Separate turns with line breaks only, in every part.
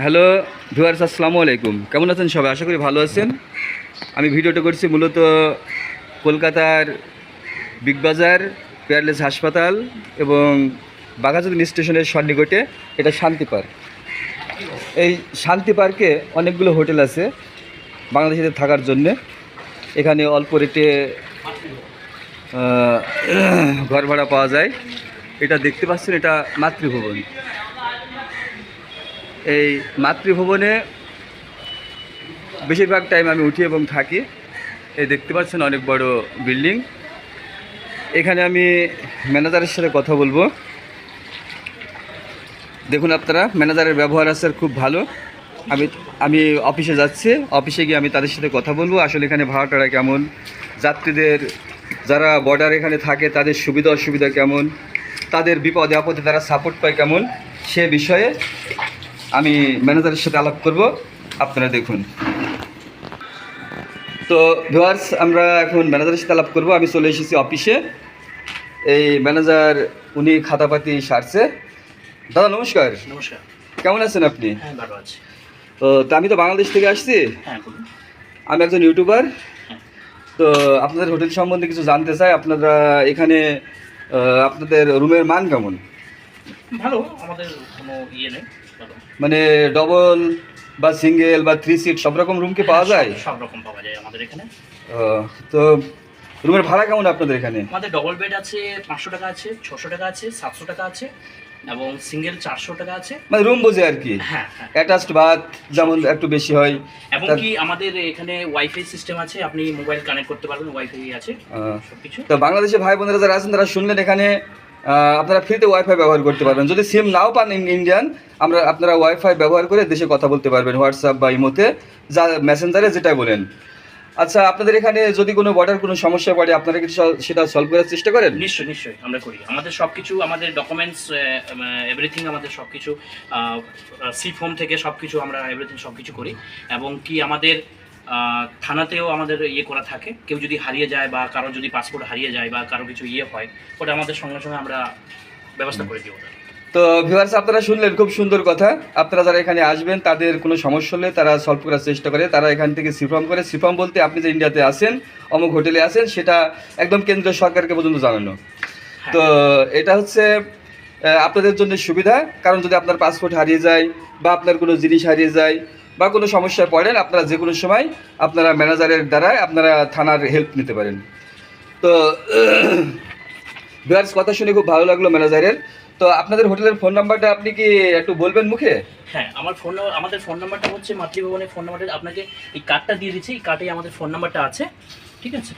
Hello viewers, আসসালামু আলাইকুম। কেমন আছেন সবাই? আশা করি ভালো আছেন। আমি ভিডিওটা করছি মূলত কলকাতার বিগ বাজার, পেয়ারলেস হাসপাতাল এবং বাঘাযতীন স্টেশনের সন্নিকটে। এটা শান্তি পার্ক। এই শান্তি পার্কে অনেকগুলো হোটেল আছে বাংলাদেশিদের থাকার জন্যে। এখানে অল্প রেটে ঘর ভাড়া পাওয়া যায়। এটা দেখতে পাচ্ছেন, এটা মাতৃভবন। এই মাতৃভবনে বেশিরভাগ টাইম আমি উঠি এবং থাকি। এই দেখতে পাচ্ছেন অনেক বড় বিল্ডিং। এখানে আমি ম্যানেজারের সাথে কথা বলবো। দেখুন আপনারা, ম্যানেজারের ব্যবহার আছে খুব ভালো। আমি অফিসে যাচ্ছি, অফিসে গিয়ে আমি তাদের সাথে কথা বলবো আসলে এখানে ভাড়াটা কেমন, যাত্রীদের যারা বর্ডার এখানে থাকে তাদের সুবিধা অসুবিধা কেমন, তাদের বিপদে আপদে তারা সাপোর্ট পায় কেমন, সে বিষয়ে আমি ম্যানেজারের সাথে আলাপ করব। আপনারা দেখুন। তো ভিউয়ার্স, আমরা এখন ম্যানেজারের সাথে আলাপ করব। আমি চলে এসেছি অফিসে। এই ম্যানেজার উনি খাতাপাতি সারছে। দাদা নমস্কার।
নমস্কার।
কেমন আছেন আপনি?
হ্যাঁ, ভালো আছি।
তো আমি তো বাংলাদেশ থেকে আসছি।
হ্যাঁ, বলুন।
আমি একজন ইউটিউবার।
হ্যাঁ।
তো আপনাদের হোটেল সম্বন্ধে কিছু জানতে চাই। আপনারা এখানে আপনাদের রুমের মান কেমন?
ভালো, আমাদের কোনো ইয়ে নেই, ভালো।
মানে ডবল বা সিঙ্গেল বা 3 সিট সব রকম রুম কি পাওয়া যায়?
সব রকম পাওয়া যায় আমাদের এখানে।
তো রুমের ভাড়া কেমন আপনাদের এখানে?
আমাদের ডবল বেড আছে 500 টাকা আছে, 600 টাকা আছে, 700 টাকা আছে এবং সিঙ্গেল 400 টাকা আছে।
মানে রুম বুঝে আর কি।
হ্যাঁ, হ্যাঁ।
অ্যাটাচড বাথ যেমন একটু বেশি হয়।
এবং কি আমাদের এখানে ওয়াইফাই সিস্টেম আছে, আপনি মোবাইল কানেক্ট করতে পারবেন, ওয়াইফাই আছে সবকিছু।
তো বাংলাদেশে ভাই বোনেরা যারা আছেন তারা শুনলেন এখানে আপনারা ফ্রিতে ওয়াইফাই ব্যবহার করতে পারবেন। যদি সিম নাও পান ইন্ডিয়ান, আপনারা ওয়াইফাই ব্যবহার করে দেশে কথা বলতে পারবেন, হোয়াটসঅ্যাপ বা ইমোতে, যা মেসেঞ্জারে যেটা বলেন। আচ্ছা, আপনাদের এখানে যদি কোনো বর্ডার কোনো সমস্যা পড়ে আপনারা কি সেটা সলভ করার চেষ্টা করেন?
নিশ্চয়ই, নিশ্চয়ই আমরা করি। আমাদের সব কিছু, আমাদের ডকুমেন্টস এভরিথিং, আমাদের সব কিছু সি ফর্ম থেকে সব কিছু আমরা এভরিথিং সব কিছু করি। এবং কি আমাদের থানাতেও আমাদের ইয়ে করা থাকে। কেউ যদি হারিয়ে যায় বা কারো যদি পাসপোর্ট হারিয়ে যায় বা কারো কিছু ইয়ে হয়, ওটা আমাদের সঙ্গে সঙ্গে আমরা ব্যবস্থা করে দিই ওটা।
তো ভিউয়ার্স, আপনারা শুনলেন খুব সুন্দর কথা। আপনারা যারা এখানে আসবেন তাদের কোনো সমস্যা হলে তারা সলভ করার চেষ্টা করে। তারা এখান থেকে সিফর্ম করে। সিফর্ম বলতে আপনি যে ইন্ডিয়াতে আছেন, অমুক হোটেলে আছেন, সেটা একদম কেন্দ্রীয় সরকারকে পর্যন্ত জানানো। তো এটা হচ্ছে আপনাদের জন্য সুবিধা। কারণ যদি আপনার পাসপোর্ট হারিয়ে যায় বা আপনার কোনো জিনিস হারিয়ে যায় বা কোনো সমস্যায় পড়েন, আপনারা যে কোনো সময় আপনারা ম্যানেজারের দ্বারাই আপনারা থানার হেল্প নিতে পারেন। তো ভিউয়ার্স, কথা শুনে খুব ভালো লাগলো ম্যানেজারের। তো আপনাদের হোটেলের ফোন নাম্বারটা আপনি কি একটু বলবেন মুখে?
হ্যাঁ, আমাদের ফোন নাম্বারটা হচ্ছে মাতৃভবনের ফোন নাম্বারটা আপনাকে এই কার্ডটা দিয়ে দিচ্ছি। এই কার্ডে আমাদের ফোন নাম্বারটা আছে, ঠিক আছে?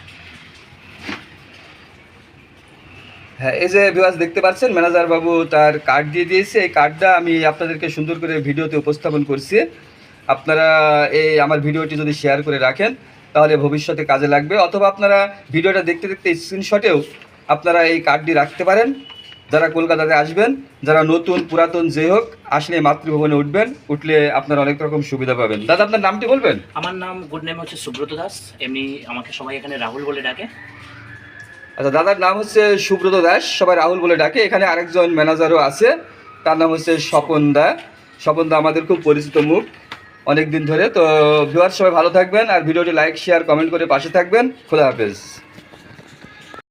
হ্যাঁ, এই যে ভিউয়ার্স দেখতে পাচ্ছেন ম্যানেজার বাবু তার কার্ড দিয়ে দিয়েছে। এই কার্ডটা আমি আপনাদেরকে সুন্দর করে ভিডিওতে উপস্থাপন করছি। আপনারা এই আমার ভিডিওটি যদি শেয়ার করে রাখেন তাহলে ভবিষ্যতে কাজে লাগবে, অথবা আপনারা ভিডিওটা দেখতে দেখতে স্ক্রিনশটেও আপনারা এই কার্ডটি রাখতে পারেন। যারা কলকাতাতে আসবেন, যারা নতুন পুরাতন যে হোক, আসলে মাতৃভবনে উঠলে আপনারা অনেক রকম সুবিধা পাবেন। দাদা, আপনার নামটি বলবেন?
আমার নাম গুড নেম হচ্ছে সুব্রত দাস, এমনি আমাকে সবাই এখানে রাহুল বলে ডাকে।
আচ্ছা, দাদার নাম হচ্ছে সুব্রত দাস, সবাই রাহুল বলে ডাকে। এখানে আরেকজন ম্যানেজারও আছে, তার নাম হচ্ছে স্বপন দা। স্বপন দা আমাদের খুব পরিচিত মুখ অনেক দিন ধরে। তো ভিউয়ার্স, সবাই ভালো থাকবেন আর ভিডিওটি লাইক শেয়ার কমেন্ট করে পাশে থাকবেন। খোদা হাফেজ।